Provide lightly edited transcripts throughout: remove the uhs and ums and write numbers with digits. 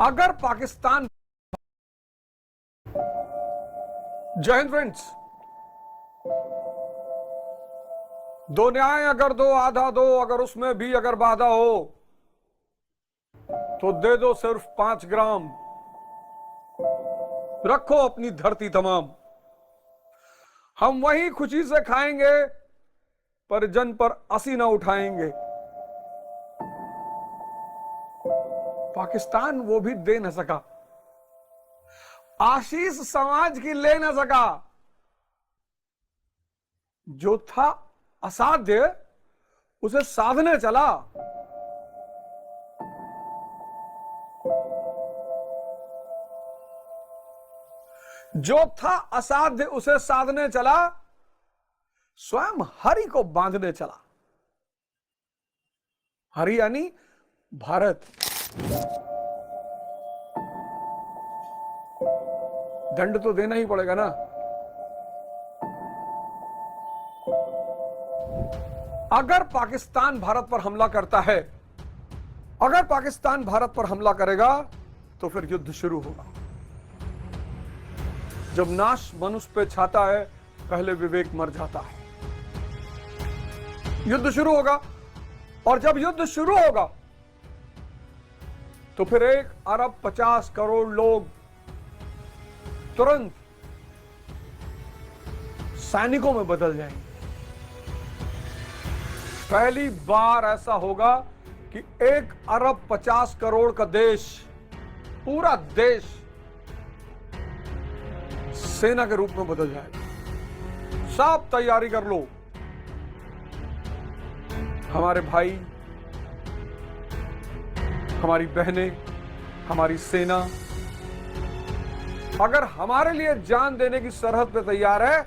अगर पाकिस्तान, जय हिंद फ्रेंड्स, दो न्याय अगर दो आधा दो, अगर उसमें भी अगर बाधा हो तो दे दो सिर्फ 5 ग्राम, रखो अपनी धरती तमाम। हम वही खुशी से खाएंगे पर जन पर असी ना उठाएंगे। पाकिस्तान वो भी दे न सका, आशीष समाज की ले न सका। जो था असाध्य उसे साधने चला। जो था असाध्य उसे साधने चला, स्वयं हरि को बांधने चला। हरि यानी भारत। दंड तो देना ही पड़ेगा ना। अगर पाकिस्तान भारत पर हमला करता है, अगर पाकिस्तान भारत पर हमला करेगा तो फिर युद्ध शुरू होगा। जब नाश मनुष्य पे छाता है, पहले विवेक मर जाता है। युद्ध शुरू होगा, और जब युद्ध शुरू होगा तो फिर 1 अरब 50 करोड़ लोग तुरंत सैनिकों में बदल जाएंगे। पहली बार ऐसा होगा कि 1 अरब 50 करोड़ का देश, पूरा देश सेना के रूप में बदल जाएगा। सब तैयारी कर लो। हमारे भाई, हमारी बहनें, हमारी सेना अगर हमारे लिए जान देने की सरहद पे तैयार है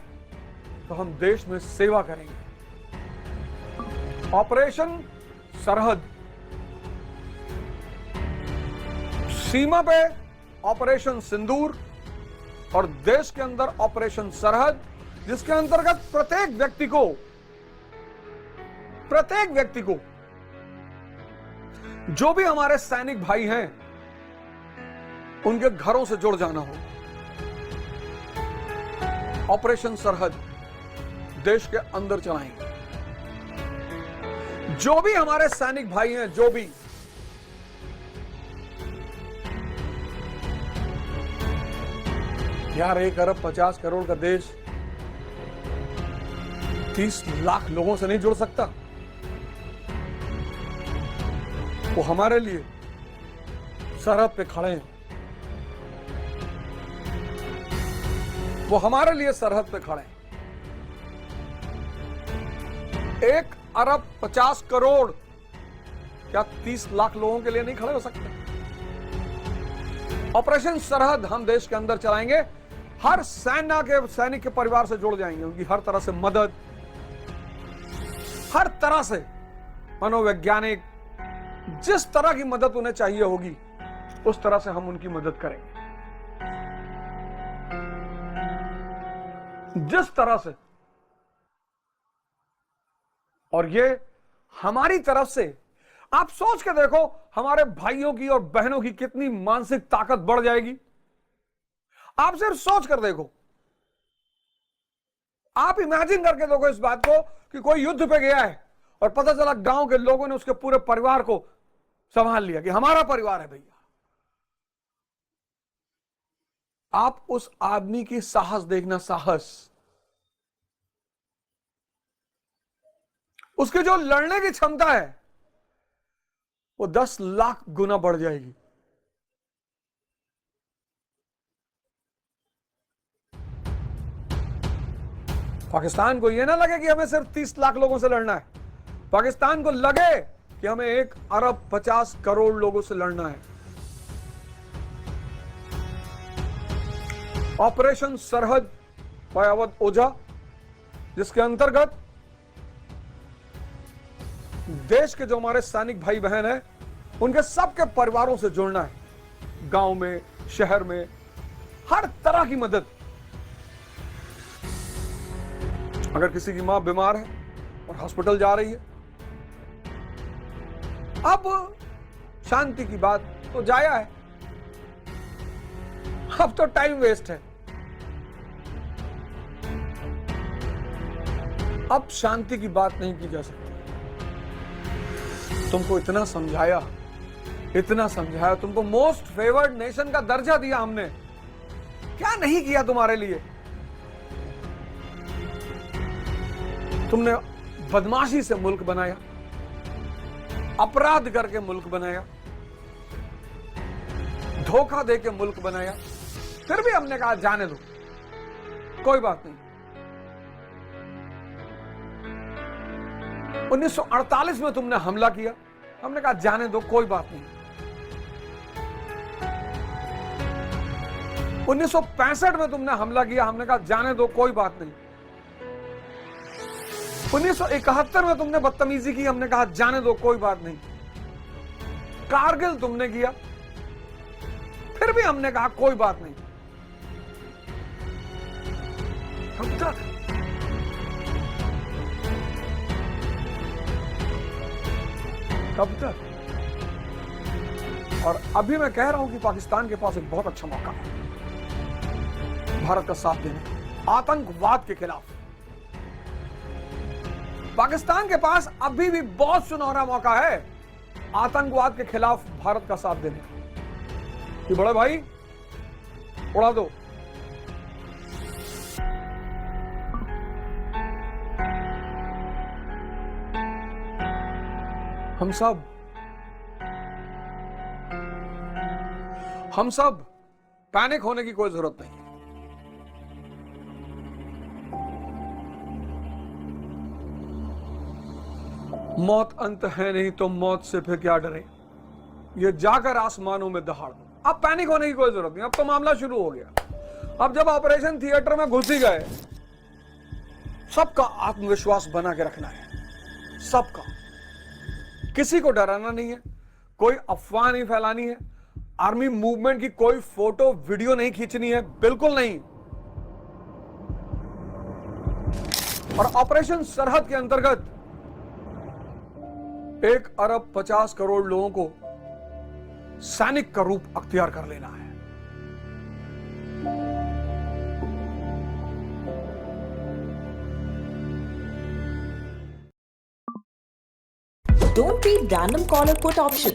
तो हम देश में सेवा करेंगे। ऑपरेशन सरहद, सीमा पे ऑपरेशन सिंदूर और देश के अंदर ऑपरेशन सरहद, जिसके अंतर्गत प्रत्येक व्यक्ति को जो भी हमारे सैनिक भाई हैं उनके घरों से जुड़ जाना हो। ऑपरेशन सरहद देश के अंदर चलाएंगे। जो भी हमारे सैनिक भाई हैं, जो भी यार 1 अरब 50 करोड़ का देश 30 लाख लोगों से नहीं जुड़ सकता। वो हमारे लिए सरहद पे खड़े हैं, वो हमारे लिए सरहद पे खड़े हैं। 1 अरब 50 करोड़ क्या 30 लाख लोगों के लिए नहीं खड़े हो सकते? ऑपरेशन सरहद हम देश के अंदर चलाएंगे। हर सैनिक के परिवार से जुड़ जाएंगे। उनकी हर तरह से मदद, हर तरह से मनोवैज्ञानिक, जिस तरह की मदद उन्हें चाहिए होगी उस तरह से हम उनकी मदद करेंगे। जिस तरह से, और ये हमारी तरफ से। आप सोच के देखो हमारे भाइयों की और बहनों की कितनी मानसिक ताकत बढ़ जाएगी। आप सिर्फ सोच कर देखो, आप इमेजिन करके देखो इस बात को कि कोई युद्ध पे गया है और पता चला गांव के लोगों ने उसके पूरे परिवार को संभाल लिया कि हमारा परिवार है भैया। आप उस आदमी की साहस देखना, साहस, उसकी जो लड़ने की क्षमता है वो 10 लाख गुना बढ़ जाएगी। पाकिस्तान को यह ना लगे कि हमें सिर्फ 30 लाख लोगों से लड़ना है। पाकिस्तान को लगे कि हमें 1 अरब 50 करोड़ लोगों से लड़ना है। ऑपरेशन सरहद बाय अवध ओझा, जिसके अंतर्गत देश के जो हमारे सैनिक भाई बहन हैं उनके सबके परिवारों से जुड़ना है। गांव में, शहर में, हर तरह की मदद। अगर किसी की मां बीमार है और हॉस्पिटल जा रही है, अब शांति की बात तो जाया है, अब तो टाइम वेस्ट है। अब शांति की बात नहीं की जा सकती। तुमको इतना समझाया, तुमको मोस्ट फेवर्ड नेशन का दर्जा दिया हमने, क्या नहीं किया तुम्हारे लिए। तुमने बदमाशी से मुल्क बनाया, अपराध करके मुल्क बनाया, धोखा देके मुल्क बनाया, फिर भी हमने कहा जाने दो, कोई बात नहीं। 1948 में तुमने हमला किया, हमने कहा जाने दो, कोई बात नहीं। 1965 में तुमने हमला किया, हमने कहा जाने दो, कोई बात नहीं। 1971 में तुमने बदतमीजी की, हमने कहा जाने दो, कोई बात नहीं। कारगिल तुमने किया, फिर भी हमने कहा कोई बात नहीं। कब तक? कब तक? और अभी मैं कह रहा हूं कि पाकिस्तान के पास एक बहुत अच्छा मौका है भारत का साथ देने, आतंकवाद के खिलाफ। पाकिस्तान के पास अभी भी बहुत सुनहरा मौका है आतंकवाद के खिलाफ भारत का साथ देने का। कि बड़े भाई उड़ा दो, हम सब पैनिक होने की कोई जरूरत नहीं। मौत अंत है नहीं तो मौत से फिर क्या डरे, ये जाकर आसमानों में दहाड़ दो। अब पैनिक होने की कोई जरूरत नहीं, अब तो मामला शुरू हो गया। अब जब ऑपरेशन थिएटर में घुस ही गए, सबका आत्मविश्वास बना के रखना है, सबका, किसी को डराना नहीं है, कोई अफवाह नहीं फैलानी है, आर्मी मूवमेंट की कोई फोटो वीडियो नहीं खींचनी है, बिल्कुल नहीं। और ऑपरेशन सरहद के अंतर्गत 1 अरब 50 करोड़ लोगों को सैनिक का रूप अख्तियार कर लेना है। Don't be random call or put option.